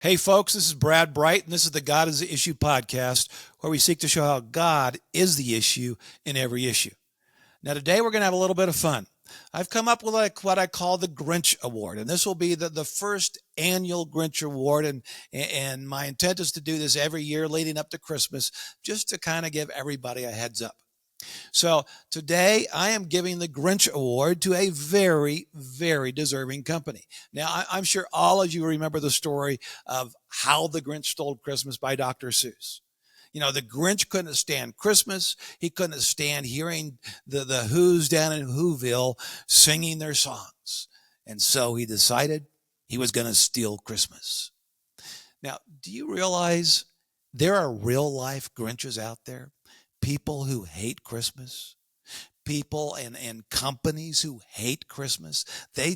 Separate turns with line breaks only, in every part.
Hey, folks, this is Brad Bright, and this is the God is the Issue podcast, where we seek to show how God is the issue in every issue. Now, today we're going to have a little bit of fun. I've come up with what I call the Grinch Award, and this will be the first annual Grinch Award, and my intent is to do this every year leading up to Christmas, just to kind of give everybody a heads up. So today I am giving the Grinch Award to a very, very deserving company. Now, I'm sure all of you remember the story of How the Grinch Stole Christmas by Dr. Seuss. You know, the Grinch couldn't stand Christmas. He couldn't stand hearing the Who's down in Whoville singing their songs. And so he decided he was going to steal Christmas. Now, do you realize there are real life Grinches out there? People who hate Christmas, people and companies who hate Christmas. They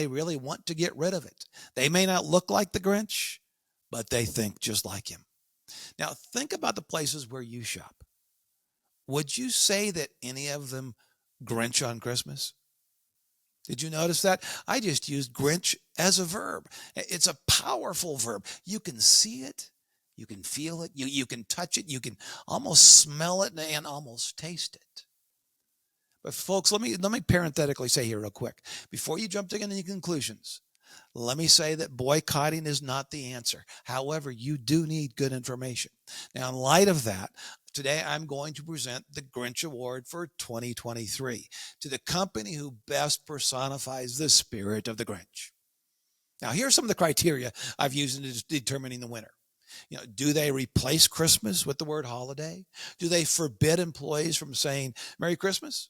really want to get rid of it. They may not look like the Grinch, but they think just like him. Now, think about the places where you shop. Would you say that any of them Grinch on Christmas? Did you notice that? I just used Grinch as a verb. It's a powerful verb. You can see it. You can feel it. You can touch it. You can almost smell it and almost taste it. But folks, let me parenthetically say here real quick, before you jump to any conclusions, let me say that boycotting is not the answer. However, you do need good information. Now, in light of that, today I'm going to present the Grinch Award for 2023 to the company who best personifies the spirit of the Grinch. Now, here are some of the criteria I've used in determining the winner. You know, do they replace Christmas with the word holiday? Do they forbid employees from saying Merry Christmas?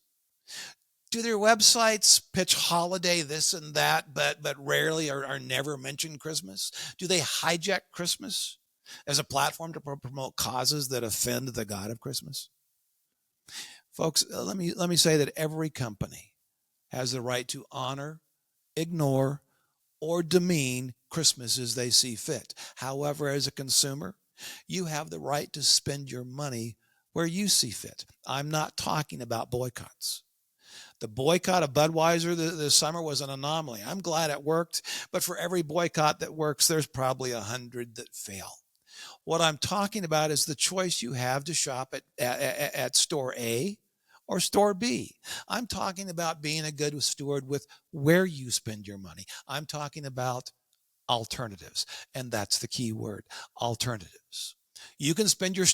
Do their websites pitch holiday this and that, but rarely or never mention Christmas? Do they hijack Christmas as a platform to promote causes that offend the God of Christmas? Folks, let me say that every company has the right to honor, ignore, or demean Christmas as they see fit. However, as a consumer, you have the right to spend your money where you see fit. I'm not talking about boycotts. The boycott of Budweiser this summer was an anomaly. I'm glad it worked, but for every boycott that works, there's probably 100 that fail. What I'm talking about is the choice you have to shop at store A or store B. I'm talking about being a good steward with where you spend your money. I'm talking about alternatives, and that's the key word, alternatives. You can spend your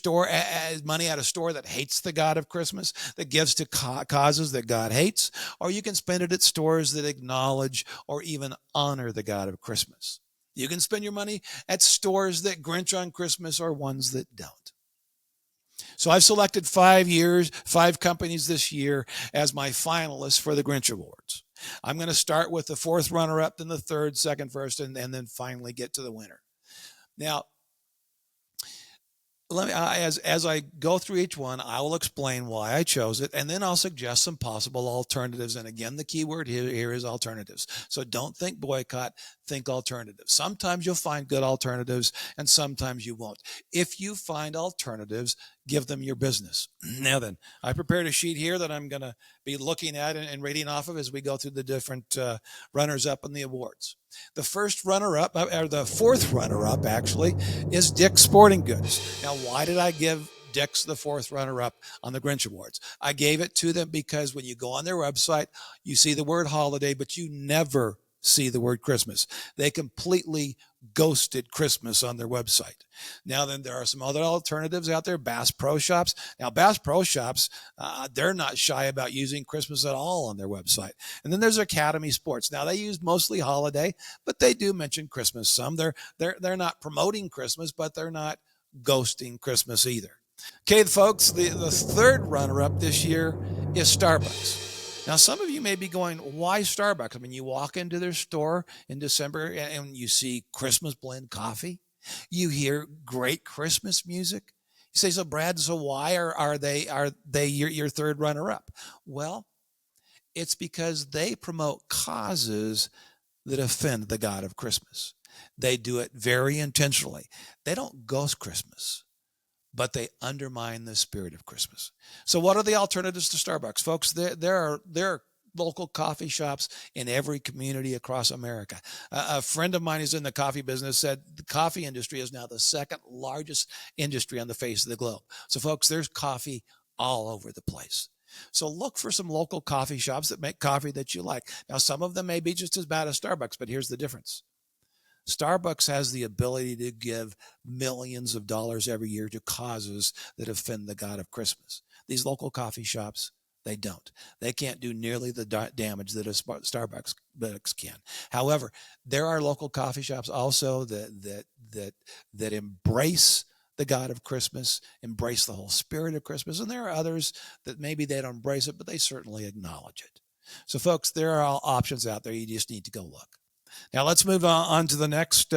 money at a store that hates the God of Christmas, that gives to causes that God hates, or you can spend it at stores that acknowledge or even honor the God of Christmas. You can spend your money at stores that Grinch on Christmas or ones that don't. So I've selected 5 companies this year as my finalists for the Grinch Awards. I'm going to start with the fourth runner-up, then the third, second, first, and then finally get to the winner. Now, let me, as I go through each one, I will explain why I chose it, and then I'll suggest some possible alternatives. And again, the key word here is alternatives. So don't think boycott, think alternatives. Sometimes you'll find good alternatives, and sometimes you won't. If you find alternatives, give them your business. Now then, I prepared a sheet here that I'm going to be looking at and reading off of as we go through the different runners-up in the awards. The first runner-up, or the fourth runner-up actually, is Dick's Sporting Goods. Now, why did I give Dick's the fourth runner-up on the Grinch Awards? I gave it to them because when you go on their website, you see the word holiday, but you never see the word Christmas. They completely ghosted Christmas on their website. Now then, there are some other alternatives out there. Bass Pro Shops. Now, Bass Pro Shops, they're not shy about using Christmas at all on their website. And then there's Academy Sports. Now, they use mostly holiday, but they do mention Christmas some. They're not promoting Christmas, but they're not ghosting Christmas either. Okay, folks, the third runner-up this year is Starbucks. Now, some of you may be going, why Starbucks? I mean, you walk into their store in December and you see Christmas blend coffee. You hear great Christmas music. You say, so Brad, so why are they your third runner-up? Well, it's because they promote causes that offend the God of Christmas. They do it very intentionally. They don't ghost Christmas, but they undermine the spirit of Christmas. So what are the alternatives to Starbucks? Folks, there are local coffee shops in every community across America. A friend of mine who's in the coffee business said the coffee industry is now the second largest industry on the face of the globe. So, folks, there's coffee all over the place. So look for some local coffee shops that make coffee that you like. Now, some of them may be just as bad as Starbucks, but here's the difference. Starbucks has the ability to give millions of dollars every year to causes that offend the God of Christmas. These local coffee shops, they don't. They can't do nearly the damage that a Starbucks can. However, there are local coffee shops also that embrace the God of Christmas, embrace the whole spirit of Christmas, and there are others that maybe they don't embrace it, but they certainly acknowledge it. So, folks, there are all options out there. You just need to go look. Now let's move on to the next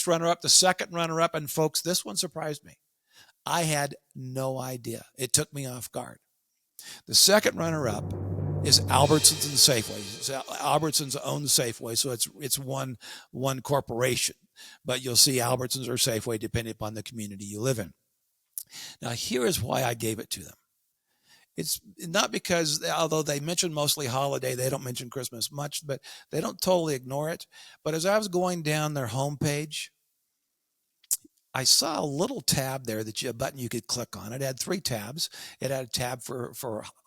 runner-up, the second runner-up, and folks, this one surprised me. I had no idea. It took me off guard. The second runner-up is Albertsons and Safeway. Albertsons owns Safeway, so it's one corporation. But you'll see Albertsons or Safeway depending upon the community you live in. Now, here is why I gave it to them. It's not because, although they mention mostly holiday, they don't mention Christmas much, but they don't totally ignore it. But as I was going down their homepage, I saw a little tab there a button you could click on. It had 3 tabs. It had a tab for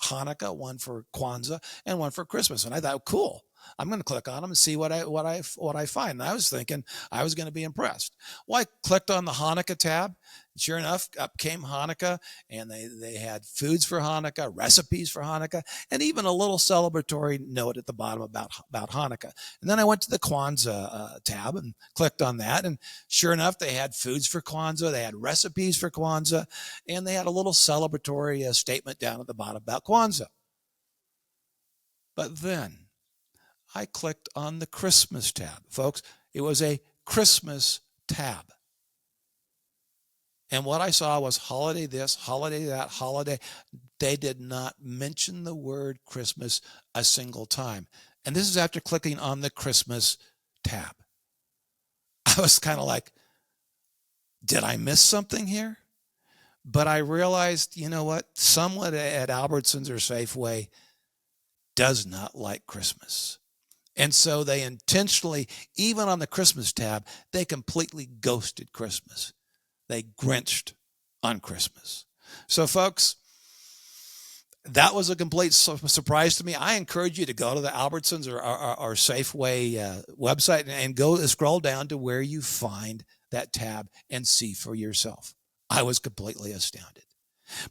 Hanukkah, one for Kwanzaa, and one for Christmas. And I thought, cool. I'm going to click on them and see what I find. And I was thinking I was going to be impressed. Well, I clicked on the Hanukkah tab. Sure enough, up came Hanukkah, and they had foods for Hanukkah, recipes for Hanukkah, and even a little celebratory note at the bottom about Hanukkah. And then I went to the Kwanzaa tab and clicked on that, and sure enough, they had foods for Kwanzaa, they had recipes for Kwanzaa, and they had a little celebratory statement down at the bottom about Kwanzaa. But then I clicked on the Christmas tab. Folks, it was a Christmas tab. And what I saw was holiday this, holiday that, holiday. They did not mention the word Christmas a single time. And this is after clicking on the Christmas tab. I was kind of like, did I miss something here? But I realized, you know what? Someone at Albertsons or Safeway does not like Christmas. And so they intentionally, even on the Christmas tab, they completely ghosted Christmas. They Grinched on Christmas. So, folks, that was a complete surprise to me. I encourage you to go to the Albertsons or Safeway website and go scroll down to where you find that tab and see for yourself. I was completely astounded.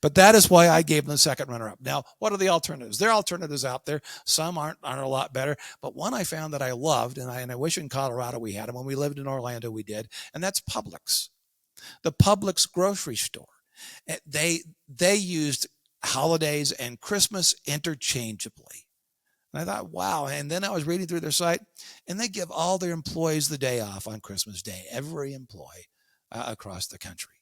But that is why I gave them the second runner-up. Now, what are the alternatives? There are alternatives out there. Some aren't a lot better. But one I found that I loved, and I wish in Colorado we had them. When we lived in Orlando, we did. And that's Publix. The Publix grocery store. They used holidays and Christmas interchangeably. And I thought, wow. And then I was reading through their site, and they give all their employees the day off on Christmas Day, every employee across the country.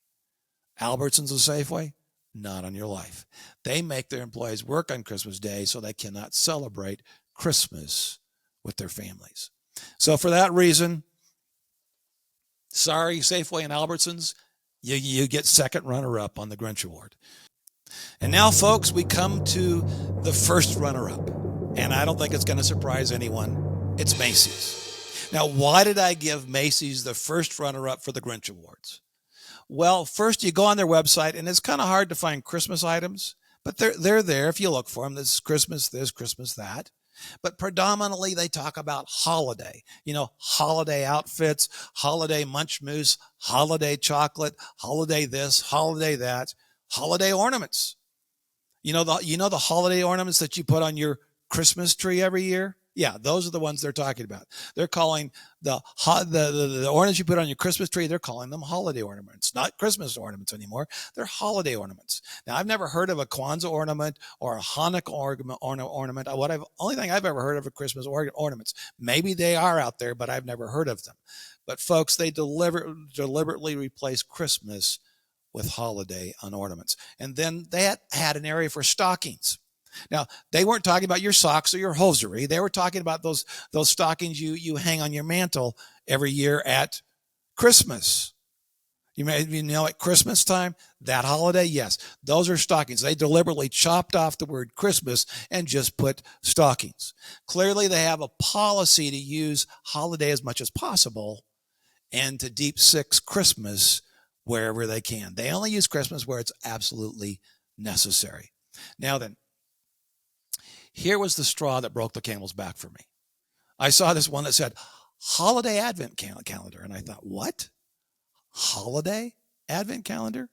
Albertsons and Safeway, not on your life. They make their employees work on Christmas Day so they cannot celebrate Christmas with their families. So for that reason, sorry, Safeway and Albertsons, you get second runner-up on the Grinch Award. And now, folks, we come to the first runner-up. And I don't think it's going to surprise anyone. It's Macy's. Now, why did I give Macy's the first runner-up for the Grinch Awards? Well, first you go on their website, and it's kind of hard to find Christmas items, but they're there if you look for them. This is Christmas this, Christmas that. But predominantly they talk about holiday, holiday outfits, holiday munch mousse, holiday chocolate, holiday this, holiday that, holiday ornaments. You know the holiday ornaments that you put on your Christmas tree every year? Yeah, those are the ones they're talking about. They're calling the ornaments you put on your Christmas tree, they're calling them holiday ornaments, not Christmas ornaments anymore. They're holiday ornaments. Now, I've never heard of a Kwanzaa ornament or a Hanukkah ornament. Only thing I've ever heard of are Christmas ornaments. Maybe they are out there, but I've never heard of them. But folks, they deliberately replace Christmas with holiday ornaments. And then they had an area for stockings. Now, they weren't talking about your socks or your hosiery. They were talking about those stockings you hang on your mantle every year at Christmas. At Christmas time, that holiday, yes, those are stockings. They deliberately chopped off the word Christmas and just put stockings. Clearly, they have a policy to use holiday as much as possible and to deep six Christmas wherever they can. They only use Christmas where it's absolutely necessary. Now then, here was the straw that broke the camel's back for me. I saw this one that said holiday advent calendar, and I thought, what? Holiday advent calendar?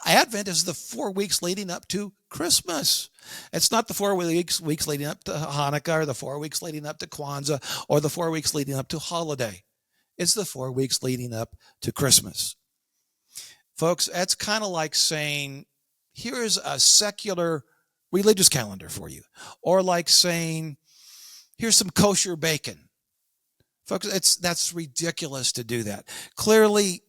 Advent is the 4 weeks leading up to Christmas. It's not the 4 weeks leading up to Hanukkah or the 4 weeks leading up to Kwanzaa or the 4 weeks leading up to holiday. It's the 4 weeks leading up to Christmas. Folks, that's kind of like saying, here's a secular religious calendar for you. Or like saying, here's some kosher bacon. Folks, that's ridiculous to do that. Clearly,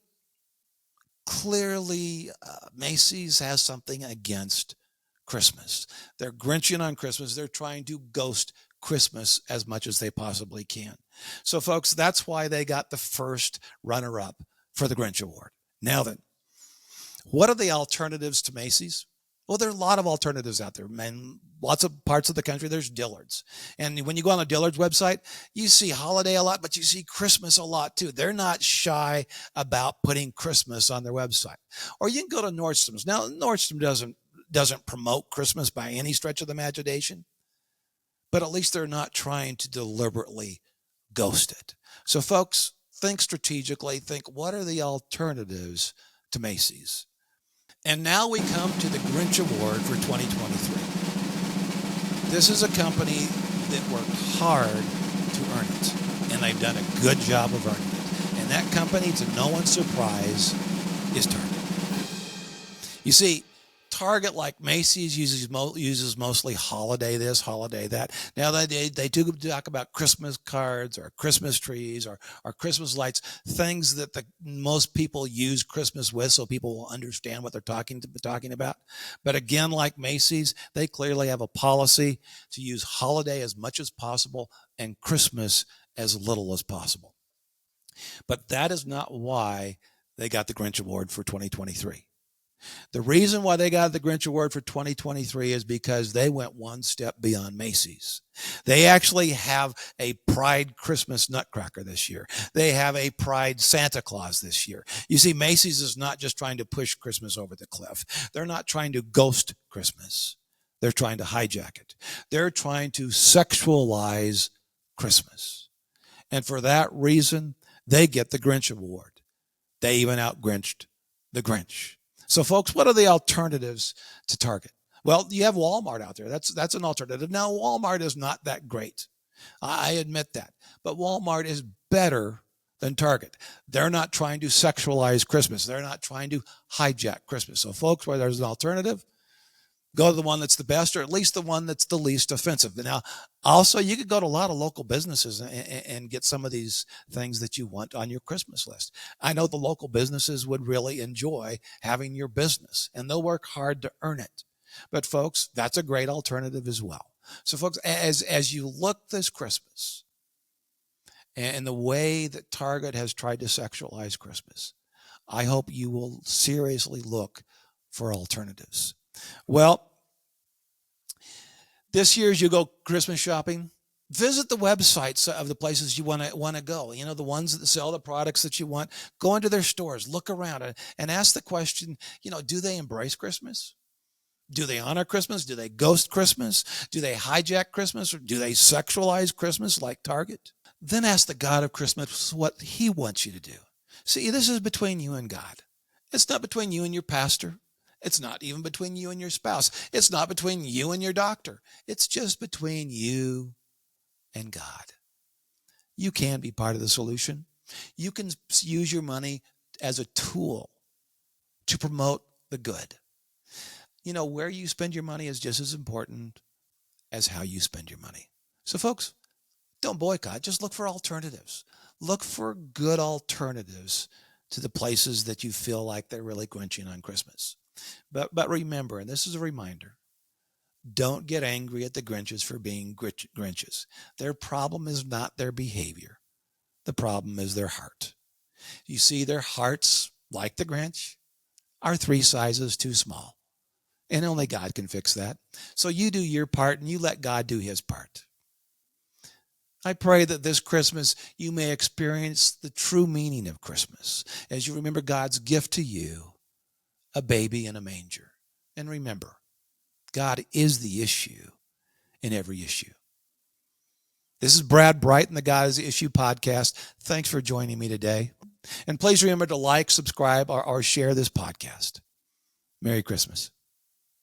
Macy's has something against Christmas. They're Grinching on Christmas. They're trying to ghost Christmas as much as they possibly can. So, folks, that's why they got the first runner-up for the Grinch Award. Now then, what are the alternatives to Macy's? Well, there are a lot of alternatives out there, man. Lots of parts of the country, there's Dillard's. And when you go on the Dillard's website, you see holiday a lot, but you see Christmas a lot too. They're not shy about putting Christmas on their website. Or you can go to Nordstrom's. Now, Nordstrom doesn't promote Christmas by any stretch of the imagination, but at least they're not trying to deliberately ghost it. So, folks, think strategically. Think, what are the alternatives to Macy's? And now we come to the Grinch Award for 2023. This is a company that worked hard to earn it, and they've done a good job of earning it. And that company, to no one's surprise, is Target. You see, Target, like Macy's, uses mostly holiday this, holiday that. Now, they do talk about Christmas cards or Christmas trees or Christmas lights, things that most people use Christmas with so people will understand what they're talking about. But again, like Macy's, they clearly have a policy to use holiday as much as possible and Christmas as little as possible. But that is not why they got the Grinch Award for 2023. The reason why they got the Grinch Award for 2023 is because they went one step beyond Macy's. They actually have a Pride Christmas Nutcracker this year. They have a Pride Santa Claus this year. You see, Macy's is not just trying to push Christmas over the cliff. They're not trying to ghost Christmas. They're trying to hijack it. They're trying to sexualize Christmas. And for that reason, they get the Grinch Award. They even out-Grinched the Grinch. So, folks, what are the alternatives to Target? Well, you have Walmart out there. That's an alternative. Now, Walmart is not that great. I admit that. But Walmart is better than Target. They're not trying to sexualize Christmas. They're not trying to hijack Christmas. So, folks, where there's an alternative, go to the one that's the best, or at least the one that's the least offensive. Now, also, you could go to a lot of local businesses and get some of these things that you want on your Christmas list. I know the local businesses would really enjoy having your business, and they'll work hard to earn it. But, folks, that's a great alternative as well. So, folks, as you look this Christmas and the way that Target has tried to sexualize Christmas, I hope you will seriously look for alternatives. Well, this year as you go Christmas shopping, visit the websites of the places you want to go. You know, the ones that sell the products that you want. Go into their stores, look around, and ask the question, do they embrace Christmas? Do they honor Christmas? Do they ghost Christmas? Do they hijack Christmas? Or do they sexualize Christmas like Target? Then ask the God of Christmas what he wants you to do. See, this is between you and God. It's not between you and your pastor. It's not even between you and your spouse. It's not between you and your doctor. It's just between you and God. You can be part of the solution. You can use your money as a tool to promote the good. Where you spend your money is just as important as how you spend your money. So, folks, don't boycott. Just look for alternatives. Look for good alternatives to the places that you feel like they're really Grinching on Christmas. But remember, and this is a reminder, don't get angry at the Grinches for being Grinches. Their problem is not their behavior. The problem is their heart. You see, their hearts like the Grinch, are 3 sizes too small. And only God can fix that. So you do your part and you let God do his part. I pray that this Christmas you may experience the true meaning of Christmas as you remember God's gift to you, a baby in a manger. And remember, God is the issue in every issue. This is Brad Brighton, the God is the Issue podcast. Thanks for joining me today. And please remember to like, subscribe, or share this podcast. Merry Christmas.